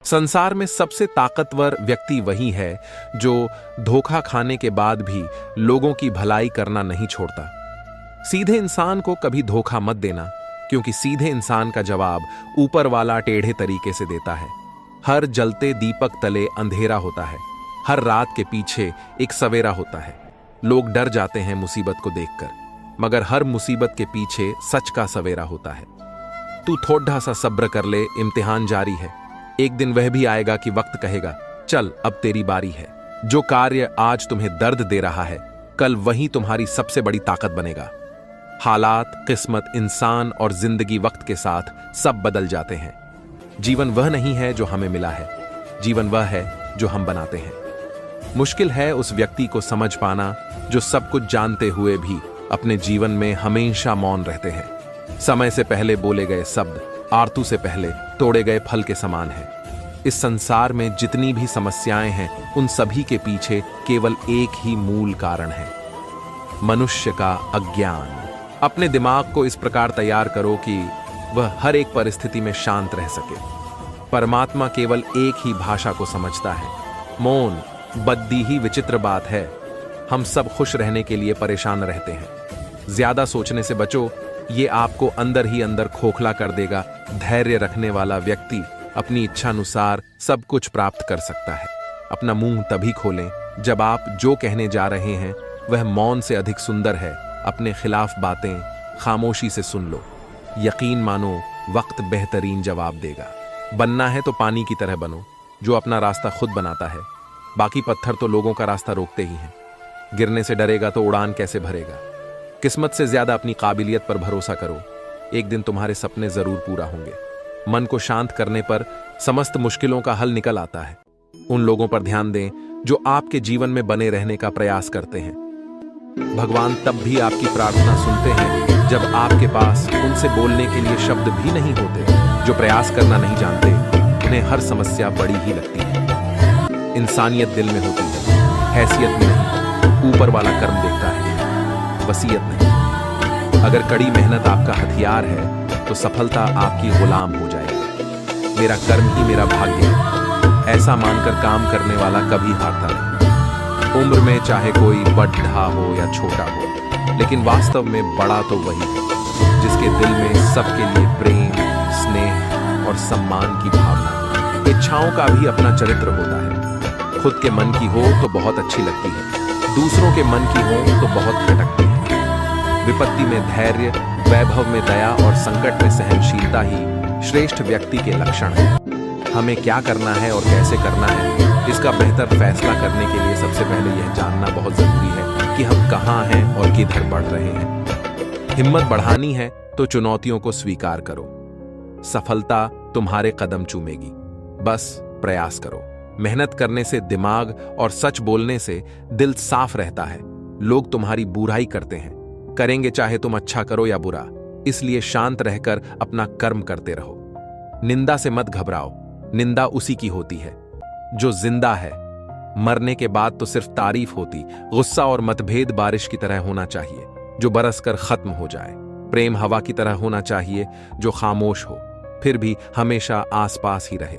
संसार में सबसे ताकतवर व्यक्ति वही है जो धोखा खाने के बाद भी लोगों की भलाई करना नहीं छोड़ता। सीधे इंसान को कभी धोखा मत देना, क्योंकि सीधे इंसान का जवाब ऊपर वाला टेढ़े तरीके से देता है। हर जलते दीपक तले अंधेरा होता है, हर रात के पीछे एक सवेरा होता है। लोग डर जाते हैं मुसीबत को देखकर, मगर हर मुसीबत के पीछे सच का सवेरा होता है। तू थोड़ा सा सब्र कर ले, इम्तिहान जारी है। एक दिन वह भी आएगा कि वक्त कहेगा चल अब तेरी बारी है। जो कार्य आज तुम्हें दर्द दे रहा है, कल वही तुम्हारी सबसे बड़ी ताकत बनेगा। हालात, किस्मत, इंसान और जिंदगी वक्त के साथ सब बदल जाते हैं। जीवन वह नहीं है जो हमें मिला है, जीवन वह है जो हम बनाते हैं। मुश्किल है उस व्यक्ति को समझ पाना जो सब कुछ जानते हुए भी अपने जीवन में हमेशा मौन रहते हैं। समय से पहले बोले गए शब्द आरतू से पहले तोड़े गए फल के समान है। इस संसार में जितनी भी समस्याएं हैं, उन सभी के पीछे केवल एक ही मूल कारण है, मनुष्य का अज्ञान। अपने दिमाग को इस प्रकार तैयार करो कि वह हर एक परिस्थिति में शांत रह सके। परमात्मा केवल एक ही भाषा को समझता है, मौन। बद्दी ही विचित्र बात है, हम सब खुश रहने के लिए परेशान रहते हैं। ज्यादा सोचने से बचो, ये आपको अंदर ही अंदर खोखला कर देगा। धैर्य रखने वाला व्यक्ति अपनी इच्छानुसार सब कुछ प्राप्त कर सकता है। अपना मुंह तभी खोलें जब आप जो कहने जा रहे हैं वह मौन से अधिक सुंदर है। अपने खिलाफ बातें खामोशी से सुन लो। यकीन मानो, वक्त बेहतरीन जवाब देगा। बनना है तो पानी की तरह बनो, जो अपना रास्ता खुद बनाता है। बाकी पत्थर तो लोगों का रास्ता रोकते ही हैं। गिरने से डरेगा तो उड़ान कैसे भरेगा। किस्मत से ज्यादा अपनी काबिलियत पर भरोसा करो। एक दिन तुम्हारे सपने जरूर पूरा होंगे। मन को शांत करने पर समस्त मुश्किलों का हल निकल आता है। उन लोगों पर ध्यान दें जो आपके जीवन में बने रहने का प्रयास करते हैं। भगवान तब भी आपकी प्रार्थना सुनते हैं जब आपके पास उनसे बोलने के लिए शब्द भी नहीं होते। जो प्रयास करना नहीं जानते, उन्हें हर समस्या बड़ी ही लगती है। इंसानियत दिल में होती है, हैसियत में नहीं। ऊपर वाला कर्म देखता है, वसीयत नहीं। अगर कड़ी मेहनत आपका हथियार है तो सफलता आपकी गुलाम हो जाएगी। मेरा कर्म ही मेरा भाग्य है, ऐसा मानकर काम करने वाला कभी हारता नहीं। उम्र में चाहे कोई बड़ा हो या छोटा हो, लेकिन वास्तव में बड़ा तो वही है जिसके दिल में सबके लिए प्रेम, स्नेह और सम्मान की भावना। इच्छाओं का भी अपना चरित्र होता है। खुद के मन की हो तो बहुत अच्छी लगती है, दूसरों के मन की हो तो बहुत खटकती है। विपत्ति में धैर्य, वैभव में दया और संकट में सहनशीलता ही श्रेष्ठ व्यक्ति के लक्षण हैं। हमें क्या करना है और कैसे करना है, इसका बेहतर फैसला करने के लिए सबसे पहले यह जानना बहुत जरूरी है कि हम कहाँ हैं और किधर बढ़ रहे हैं। हिम्मत बढ़ानी है तो चुनौतियों को स्वीकार करो। सफलता तुम्हारे कदम चूमेगी, बस प्रयास करो। मेहनत करने से दिमाग और सच बोलने से दिल साफ रहता है। लोग तुम्हारी बुराई करते हैं, करेंगे चाहे तुम अच्छा करो या बुरा, इसलिए शांत रहकर अपना कर्म करते रहो। निंदा से मत घबराओ, निंदा उसी की होती है जो जिंदा है। मरने के बाद तो सिर्फ तारीफ होती। गुस्सा और मतभेद बारिश की तरह होना चाहिए जो बरसकर खत्म हो जाए। प्रेम हवा की तरह होना चाहिए जो खामोश हो, फिर भी हमेशा आसपास ही रहे।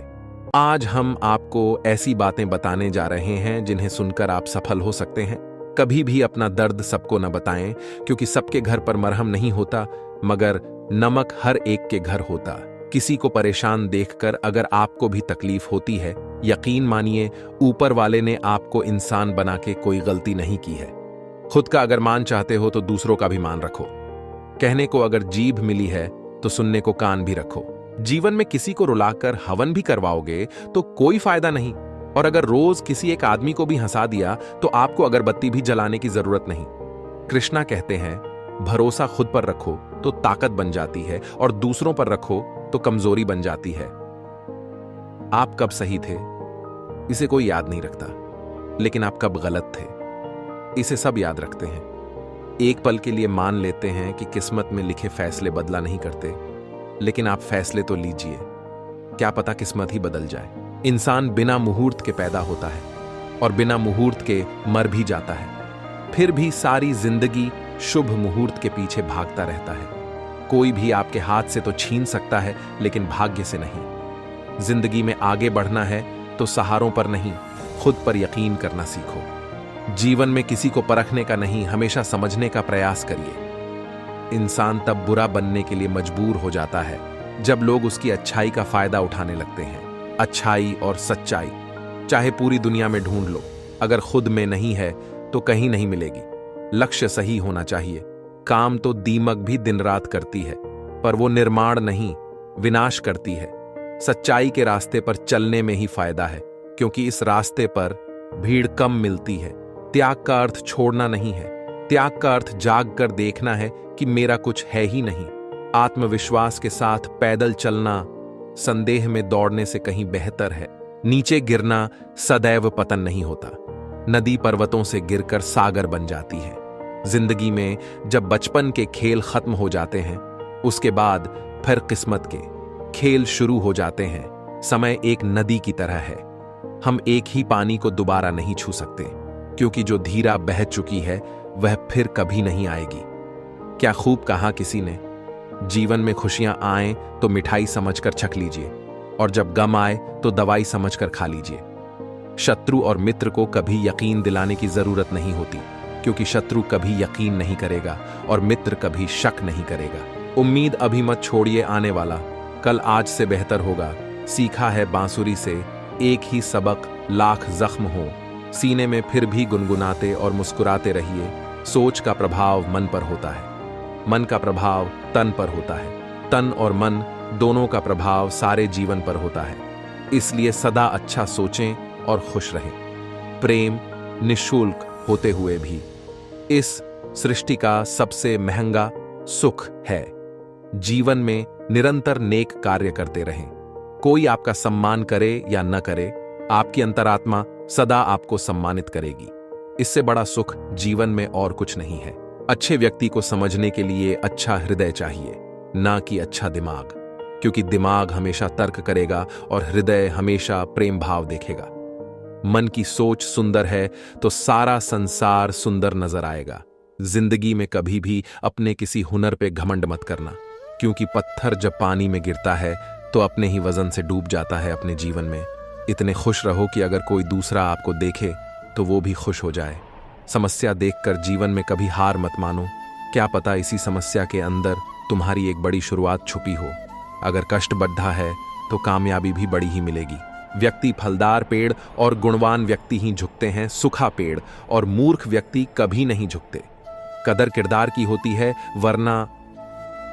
आज हम आपको ऐसी बातें बताने जा रहे हैं जिन्हें सुनकर आप सफल हो सकते हैं। कभी भी अपना दर्द सबको न बताएं, क्योंकि सबके घर पर मरहम नहीं होता, मगर नमक हर एक के घर होता। किसी को परेशान देखकर अगर आपको भी तकलीफ होती है, यकीन मानिए ऊपर वाले ने आपको इंसान बना के कोई गलती नहीं की है। खुद का अगर मान चाहते हो तो दूसरों का भी मान रखो। कहने को अगर जीभ मिली है तो सुनने को कान भी रखो। जीवन में किसी को रुलाकर हवन भी करवाओगे तो कोई फायदा नहीं, और अगर रोज किसी एक आदमी को भी हंसा दिया तो आपको अगरबत्ती भी जलाने की जरूरत नहीं। कृष्णा कहते हैं, भरोसा खुद पर रखो तो ताकत बन जाती है, और दूसरों पर रखो तो कमजोरी बन जाती है। आप कब सही थे इसे कोई याद नहीं रखता, लेकिन आप कब गलत थे इसे सब याद रखते हैं। एक पल के लिए मान लेते हैं कि किस्मत में लिखे फैसले बदला नहीं करते, लेकिन आप फैसले तो लीजिए, क्या पता किस्मत ही बदल जाए। इंसान बिना मुहूर्त के पैदा होता है और बिना मुहूर्त के मर भी जाता है, फिर भी सारी जिंदगी शुभ मुहूर्त के पीछे भागता रहता है। कोई भी आपके हाथ से तो छीन सकता है, लेकिन भाग्य से नहीं। जिंदगी में आगे बढ़ना है तो सहारों पर नहीं, खुद पर यकीन करना सीखो। जीवन में किसी को परखने का नहीं, हमेशा समझने का प्रयास करिए। इंसान तब बुरा बनने के लिए मजबूर हो जाता है जब लोग उसकी अच्छाई का फायदा उठाने लगते हैं। अच्छाई और सच्चाई चाहे पूरी दुनिया में ढूंढ लो, अगर खुद में नहीं है तो कहीं नहीं मिलेगी। लक्ष्य सही होना चाहिए। काम तो दीमक भी दिन रात करती है, पर वो निर्माण नहीं, विनाश करती है। सच्चाई के रास्ते पर चलने में ही फायदा है, क्योंकि इस रास्ते पर भीड़ कम मिलती है। त्याग का अर्थ छोड़ना नहीं है, त्याग का अर्थ जाग कर देखना है कि मेरा कुछ है ही नहीं। आत्मविश्वास के साथ पैदल चलना संदेह में दौड़ने से कहीं बेहतर है। नीचे गिरना सदैव पतन नहीं होता। नदी पर्वतों से गिरकर सागर बन जाती है। जिंदगी में जब बचपन के खेल खत्म हो जाते हैं, उसके बाद फिर किस्मत के खेल शुरू हो जाते हैं। समय एक नदी की तरह है। हम एक ही पानी को दोबारा नहीं छू सकते, क्योंकि जो धीरा बह चुकी है वह फिर कभी नहीं आएगी। क्या खूब कहा किसी ने, जीवन में खुशियां आएं तो मिठाई समझकर छक लीजिए, और जब गम आए तो दवाई समझकर खा लीजिए। शत्रु और मित्र को कभी यकीन दिलाने की जरूरत नहीं होती, क्योंकि शत्रु कभी यकीन नहीं करेगा और मित्र कभी शक नहीं करेगा। उम्मीद अभी मत छोड़िए, आने वाला कल आज से बेहतर होगा। सीखा है बांसुरी से एक ही सबक, लाख जख्म हो। सीने में फिर भी गुनगुनाते और मुस्कुराते रहिए। सोच का प्रभाव मन पर होता है, मन का प्रभाव तन पर होता है, तन और मन दोनों का प्रभाव सारे जीवन पर होता है। इसलिए सदा अच्छा सोचें और खुश रहें। प्रेम निःशुल्क होते हुए भी इस सृष्टि का सबसे महंगा सुख है। जीवन में निरंतर नेक कार्य करते रहें। कोई आपका सम्मान करे या न करे, आपकी अंतरात्मा सदा आपको सम्मानित करेगी। इससे बड़ा सुख जीवन में और कुछ नहीं है। अच्छे व्यक्ति को समझने के लिए अच्छा हृदय चाहिए, ना कि अच्छा दिमाग, क्योंकि दिमाग हमेशा तर्क करेगा और हृदय हमेशा प्रेम भाव देखेगा। मन की सोच सुंदर है तो सारा संसार सुंदर नजर आएगा। जिंदगी में कभी भी अपने किसी हुनर पे घमंड मत करना, क्योंकि पत्थर जब पानी में गिरता है तो अपने ही वजन से डूब जाता है अपने जीवन में। इतने खुश रहो कि अगर कोई दूसरा आपको देखे तो वो भी खुश हो जाए। समस्या देखकर जीवन में कभी हार मत मानो। क्या पता इसी समस्या के अंदर तुम्हारी एक बड़ी शुरुआत छुपी हो। अगर कष्ट बढ़ा है तो कामयाबी भी बड़ी ही मिलेगी। व्यक्ति फलदार पेड़ और गुणवान व्यक्ति ही झुकते हैं, सूखा पेड़ और मूर्ख व्यक्ति कभी नहीं झुकते। कदर किरदार की होती है, वरना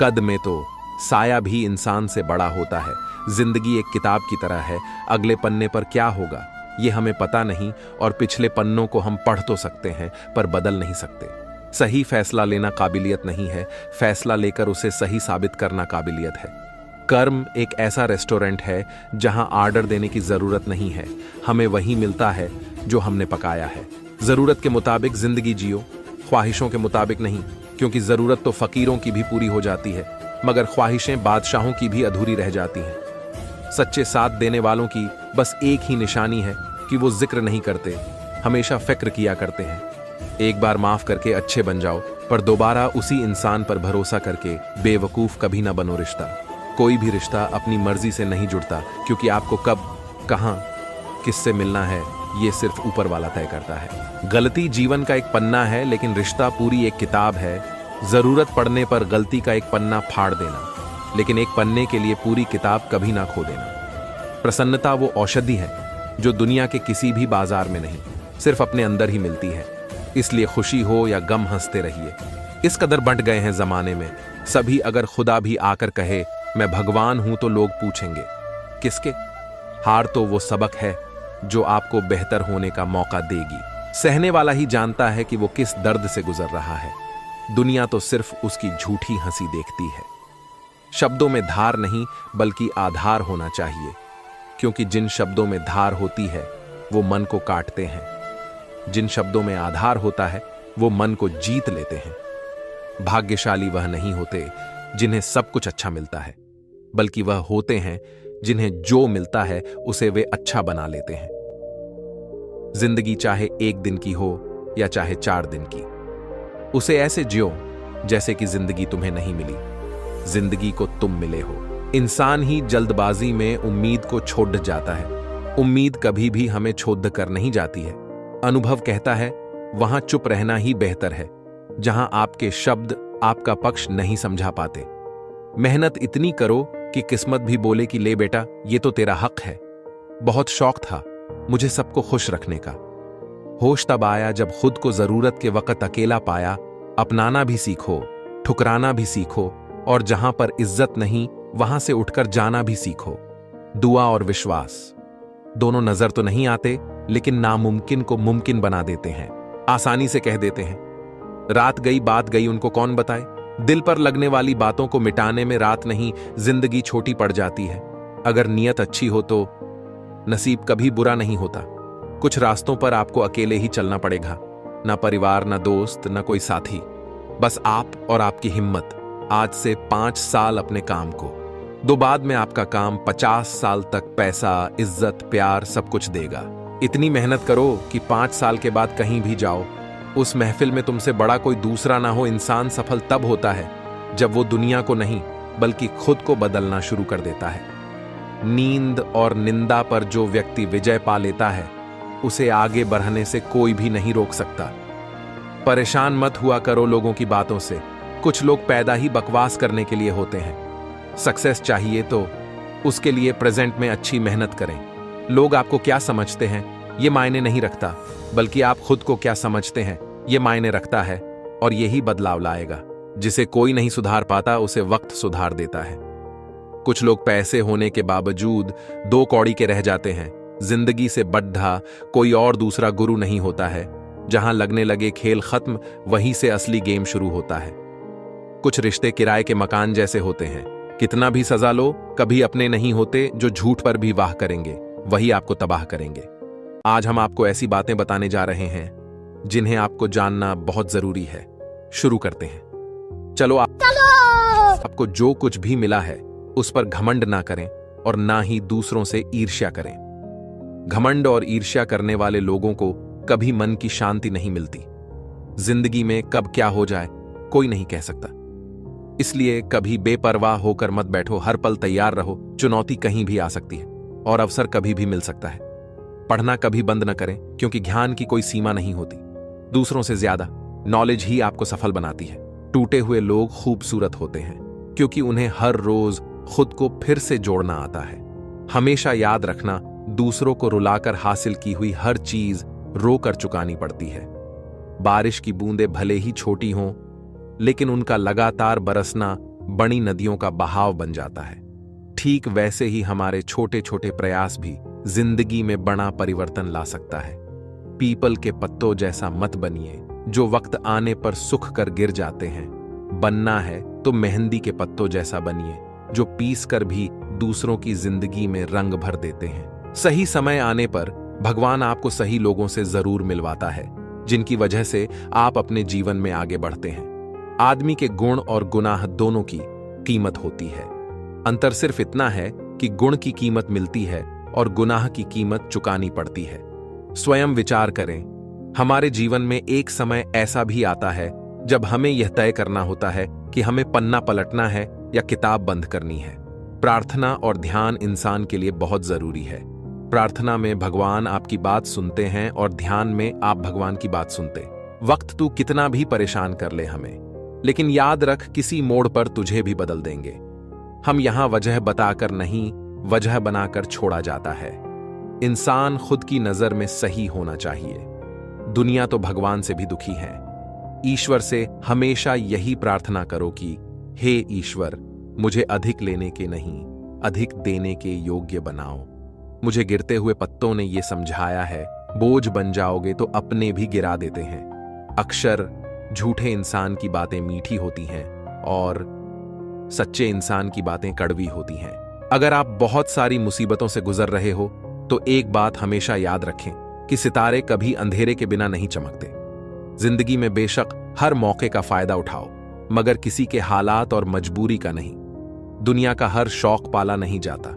कद में तो साया भी इंसान से बड़ा होता है। जिंदगी एक किताब की तरह है, अगले पन्ने पर क्या होगा ये हमें पता नहीं, और पिछले पन्नों को हम पढ़ तो सकते हैं पर बदल नहीं सकते। सही फैसला लेना काबिलियत नहीं है, फैसला लेकर उसे सही साबित करना काबिलियत है। कर्म एक ऐसा रेस्टोरेंट है जहां ऑर्डर देने की जरूरत नहीं है, हमें वही मिलता है जो हमने पकाया है। जरूरत के मुताबिक जिंदगी जियो, ख्वाहिशों के मुताबिक नहीं, क्योंकि जरूरत तो फकीरों की भी पूरी हो जाती है, मगर ख्वाहिशें बादशाहों की भी अधूरी रह जाती हैं। सच्चे साथ देने वालों की बस एक ही निशानी है कि वो जिक्र नहीं करते, हमेशा फिक्र किया करते हैं। एक बार माफ करके अच्छे बन जाओ, पर दोबारा उसी इंसान पर भरोसा करके बेवकूफ कभी ना बनो। रिश्ता, कोई भी रिश्ता अपनी मर्जी से नहीं जुड़ता, क्योंकि आपको कब, कहां, किससे मिलना है ये सिर्फ ऊपर वाला तय करता है। गलती जीवन का एक पन्ना है, लेकिन रिश्ता पूरी एक किताब है। जरूरत पड़ने पर गलती का एक पन्ना फाड़ देना, लेकिन एक पन्ने के लिए पूरी किताब कभी ना खो देना। प्रसन्नता वो औषधि है जो दुनिया के किसी भी बाजार में नहीं, सिर्फ अपने अंदर ही मिलती है। इसलिए खुशी हो या गम हंसते रहिए। इस कदर बंट गए हैं जमाने में सभी, अगर खुदा भी आकर कहे मैं भगवान हूं तो लोग पूछेंगे किसके। हार तो वो सबक है जो आपको बेहतर होने का मौका देगी। सहने वाला ही जानता है कि वो किस दर्द से गुजर रहा है। दुनिया तो सिर्फ उसकी झूठी हंसी देखती है। शब्दों में धार नहीं बल्कि आधार होना चाहिए, क्योंकि जिन शब्दों में धार होती है वो मन को काटते हैं। जिन शब्दों में आधार होता है वो मन को जीत लेते हैं। भाग्यशाली वह नहीं होते जिन्हें सब कुछ अच्छा मिलता है, बल्कि वह होते हैं जिन्हें जो मिलता है उसे वे अच्छा बना लेते हैं। जिंदगी चाहे एक दिन की हो या चाहे 4 दिन की, उसे ऐसे जियो जैसे कि जिंदगी तुम्हें नहीं मिली, जिंदगी को तुम मिले हो। इंसान ही जल्दबाजी में उम्मीद को छोड़ जाता है। उम्मीद कभी भी हमें छोड़ कर नहीं जाती है। अनुभव कहता है वहां चुप रहना ही बेहतर है, जहां आपके शब्द आपका पक्ष नहीं समझा पाते। मेहनत इतनी करो कि किस्मत भी बोले कि ले बेटा, ये तो तेरा हक है। बहुत शौक था मुझे सबको खुश रखने का। होश तब आया जब खुद को जरूरत के वक्त अकेला पाया। अपनाना भी सीखो, ठुकराना भी सीखो, और जहां पर इज्जत नहीं वहां से उठकर जाना भी सीखो। दुआ और विश्वास दोनों नजर तो नहीं आते, लेकिन नामुमकिन को मुमकिन बना देते हैं। आसानी से कह देते हैं। रात गई बात गई, उनको कौन बताए। दिल पर लगने वाली बातों को मिटाने में रात नहीं, जिंदगी छोटी पड़ जाती है। अगर नीयत अच्छी हो तो नसीब कभी बुरा नहीं होता। कुछ रास्तों पर आपको अकेले ही चलना पड़ेगा, ना परिवार, ना दोस्त, ना कोई साथी, बस आप और आपकी हिम्मत। आज से 5 साल अपने काम को दो, बाद में आपका काम 50 साल तक पैसा, इज्जत, प्यार सब कुछ देगा। इतनी मेहनत करो कि 5 साल के बाद कहीं भी जाओ, उस महफिल में तुमसे बड़ा कोई दूसरा ना हो। इंसान सफल तब होता है जब वो दुनिया को नहीं बल्कि खुद को बदलना शुरू कर देता है। नींद और निंदा पर जो व्यक्ति विजय पा लेता है, उसे आगे बढ़ने से कोई भी नहीं रोक सकता। परेशान मत हुआ करो लोगों की बातों से। कुछ लोग पैदा ही बकवास करने के लिए होते हैं। सक्सेस चाहिए तो उसके लिए प्रेजेंट में अच्छी मेहनत करें। लोग आपको क्या समझते हैं ये मायने नहीं रखता, बल्कि आप खुद को क्या समझते हैं ये मायने रखता है। और यही बदलाव लाएगा। जिसे कोई नहीं सुधार पाता, उसे वक्त सुधार देता है। कुछ लोग पैसे होने के बावजूद 2 कौड़ी के रह जाते हैं। जिंदगी से बड्ढा कोई और दूसरा गुरु नहीं होता है। जहां लगने लगे खेल खत्म, वहीं से असली गेम शुरू होता है। कुछ रिश्ते किराए के मकान जैसे होते हैं। कितना भी सजा लो, कभी अपने नहीं होते। जो झूठ पर भी वाह करेंगे, वही आपको तबाह करेंगे। आज हम आपको ऐसी बातें बताने जा रहे हैं जिन्हें आपको जानना बहुत जरूरी है। शुरू करते हैं। चलो आपको जो कुछ भी मिला है उस पर घमंड ना करें, और ना ही दूसरों से ईर्ष्या करें। घमंड और ईर्ष्या करने वाले लोगों को कभी मन की शांति नहीं मिलती। जिंदगी में कब क्या हो जाए कोई नहीं कह सकता। इसलिए कभी बेपरवाह होकर मत बैठो। हर पल तैयार रहो। चुनौती कहीं भी आ सकती है और अवसर कभी भी मिल सकता है। पढ़ना कभी बंद न करें, क्योंकि ज्ञान की कोई सीमा नहीं होती। दूसरों से ज्यादा नॉलेज ही आपको सफल बनाती है। टूटे हुए लोग खूबसूरत होते हैं, क्योंकि उन्हें हर रोज खुद को फिर से जोड़ना आता है। हमेशा याद रखना, दूसरों को रुलाकर हासिल की हुई हर चीज रोकर चुकानी पड़ती है। बारिश की बूंदें भले ही छोटी हों, लेकिन उनका लगातार बरसना बड़ी नदियों का बहाव बन जाता है। ठीक वैसे ही हमारे छोटे छोटे प्रयास भी जिंदगी में बड़ा परिवर्तन ला सकता है। पीपल के पत्तों जैसा मत बनिए, जो वक्त आने पर सुख कर गिर जाते हैं। बनना है तो मेहंदी के पत्तों जैसा बनिए, जो पीस कर भी दूसरों की जिंदगी में रंग भर देते हैं। सही समय आने पर भगवान आपको सही लोगों से जरूर मिलवाता है, जिनकी वजह से आप अपने जीवन में आगे बढ़ते हैं। आदमी के गुण और गुनाह दोनों की कीमत होती है। अंतर सिर्फ इतना है कि गुण की कीमत मिलती है और गुनाह की कीमत चुकानी पड़ती है। स्वयं विचार करें। हमारे जीवन में एक समय ऐसा भी आता है जब हमें यह तय करना होता है कि हमें पन्ना पलटना है या किताब बंद करनी है। प्रार्थना और ध्यान इंसान के लिए बहुत जरूरी है। प्रार्थना में भगवान आपकी बात सुनते हैं और ध्यान में आप भगवान की बात सुनते। वक्त तू कितना भी परेशान कर ले हमें, लेकिन याद रख किसी मोड़ पर तुझे भी बदल देंगे। हम यहां वजह बताकर नहीं, वजह बनाकर छोड़ा जाता है। इंसान खुद की नजर में सही होना चाहिए। दुनिया तो भगवान से भी दुखी है। ईश्वर से हमेशा यही प्रार्थना करो कि हे ईश्वर, मुझे अधिक लेने के नहीं, अधिक देने के योग्य बनाओ। मुझे गिरते हुए पत्तों ने यह समझाया है, बोझ बन जाओगे तो अपने भी गिरा देते हैं। अक्सर झूठे इंसान की बातें मीठी होती हैं और सच्चे इंसान की बातें कड़वी होती हैं। अगर आप बहुत सारी मुसीबतों से गुजर रहे हो तो एक बात हमेशा याद रखें कि सितारे कभी अंधेरे के बिना नहीं चमकते। जिंदगी में बेशक हर मौके का फायदा उठाओ, मगर किसी के हालात और मजबूरी का नहीं। दुनिया का हर शौक पाला नहीं जाता,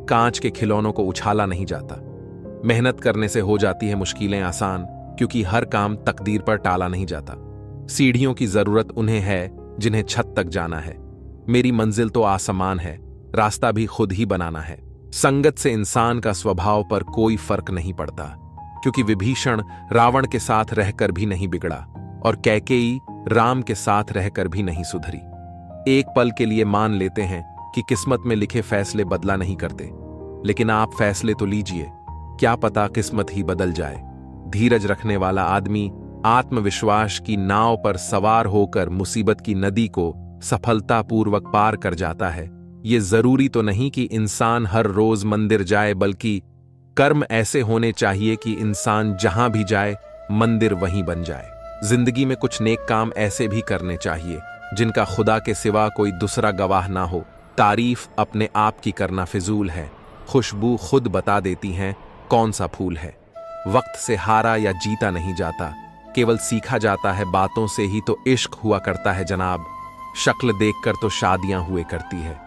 कांच के खिलौनों को उछाला नहीं जाता। मेहनत करने से हो जाती है मुश्किलें आसान, क्योंकि हर काम तकदीर पर टाला नहीं जाता। सीढ़ियों की जरूरत उन्हें है जिन्हें छत तक जाना है। मेरी मंजिल तो आसमान है, रास्ता भी खुद ही बनाना है। संगत से इंसान का स्वभाव पर कोई फर्क नहीं पड़ता, क्योंकि विभीषण रावण के साथ रहकर भी नहीं बिगड़ा और कैकेयी राम के साथ रहकर भी नहीं सुधरी। एक पल के लिए मान लेते हैं कि किस्मत में लिखे फैसले बदला नहीं करते, लेकिन आप फैसले तो लीजिए, क्या पता किस्मत ही बदल जाए। धीरज रखने वाला आदमी आत्मविश्वास की नाव पर सवार होकर मुसीबत की नदी को सफलतापूर्वक पार कर जाता है। ये जरूरी तो नहीं कि इंसान हर रोज मंदिर जाए, बल्कि कर्म ऐसे होने चाहिए कि इंसान जहां भी जाए मंदिर वहीं बन जाए। जिंदगी में कुछ नेक काम ऐसे भी करने चाहिए जिनका खुदा के सिवा कोई दूसरा गवाह ना हो। तारीफ अपने आप की करना फिजूल है, खुशबू खुद बता देती हैं कौन सा फूल है। वक्त से हारा या जीता नहीं जाता, केवल सीखा जाता है। बातों से ही तो इश्क हुआ करता है जनाब, शक्ल देखकर तो शादियां हुए करती है।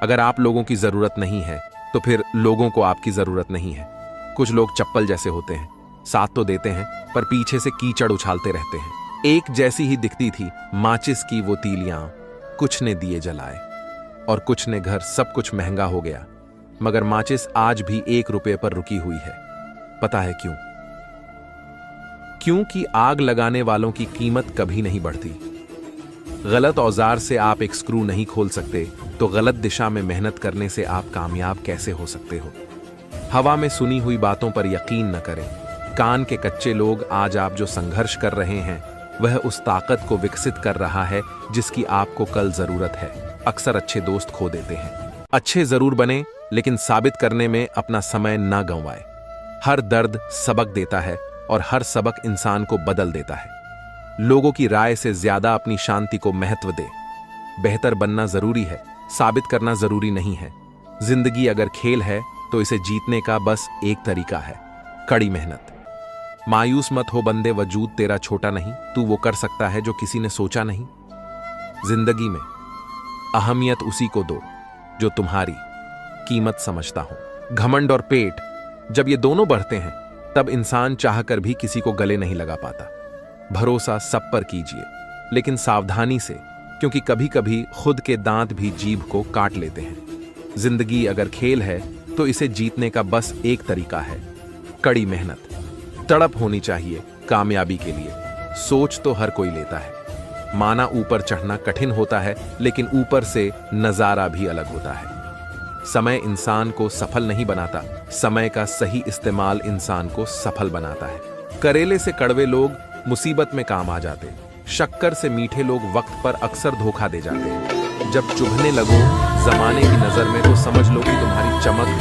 अगर आप लोगों की जरूरत नहीं है तो फिर लोगों को आपकी जरूरत नहीं है। कुछ लोग चप्पल जैसे होते हैं, साथ तो देते हैं पर पीछे से कीचड़ उछालते रहते हैं। एक जैसी ही दिखती थी माचिस की वो तीलियां, कुछ ने दिए जलाए और कुछ ने घर। सब कुछ महंगा हो गया, मगर माचिस आज भी 1 रुपये पर रुकी हुई है। पता है क्यों? क्योंकि आग लगाने वालों की कीमत कभी नहीं बढ़ती। गलत औजार से आप एक स्क्रू नहीं खोल सकते, तो गलत दिशा में मेहनत करने से आप कामयाब कैसे हो सकते हो? हवा में सुनी हुई बातों पर यकीन न करें। कान के कच्चे लोग आज आप जो संघर्ष कर रहे हैं वह उस ताकत को विकसित कर रहा है जिसकी आपको कल जरूरत है। अक्सर अच्छे दोस्त खो देते हैं। अच्छे जरूर बने, लेकिन साबित करने में अपना समय ना गंवाए। हर दर्द सबक देता है और हर सबक इंसान को बदल देता है। लोगों की राय से ज्यादा अपनी शांति को महत्व दे। बेहतर बनना जरूरी है, साबित करना जरूरी नहीं है। जिंदगी अगर खेल है तो इसे जीतने का बस एक तरीका है, कड़ी मेहनत। मायूस मत हो बंदे, वजूद तेरा छोटा नहीं, तू वो कर सकता है जो किसी ने सोचा नहीं। जिंदगी में अहमियत उसी को दो जो तुम्हारी कीमत समझता हो। घमंड और पेट जब ये दोनों बढ़ते हैं तब इंसान चाहकर भी किसी को गले नहीं लगा पाता। भरोसा सब पर कीजिए, लेकिन सावधानी से, क्योंकि कभी कभी खुद के दांत भी जीभ को काट लेते हैं। जिंदगी अगर खेल है तो इसे जीतने का बस एक तरीका है, कड़ी मेहनत। तड़प होनी चाहिए कामयाबी के लिए। सोच तो हर कोई लेता है, माना ऊपर चढ़ना कठिन होता है, लेकिन ऊपर से नजारा भी अलग होता है। समय इंसान को सफल नहीं बनाता, समय का सही इस्तेमाल इंसान को सफल बनाता है। करेले से कड़वे लोग मुसीबत में काम आ जाते, शक्कर से मीठे लोग वक्त पर अक्सर धोखा दे जाते हैं। जब चुभने लगो जमाने की नजर में तो समझ लो कि तुम्हारी चमक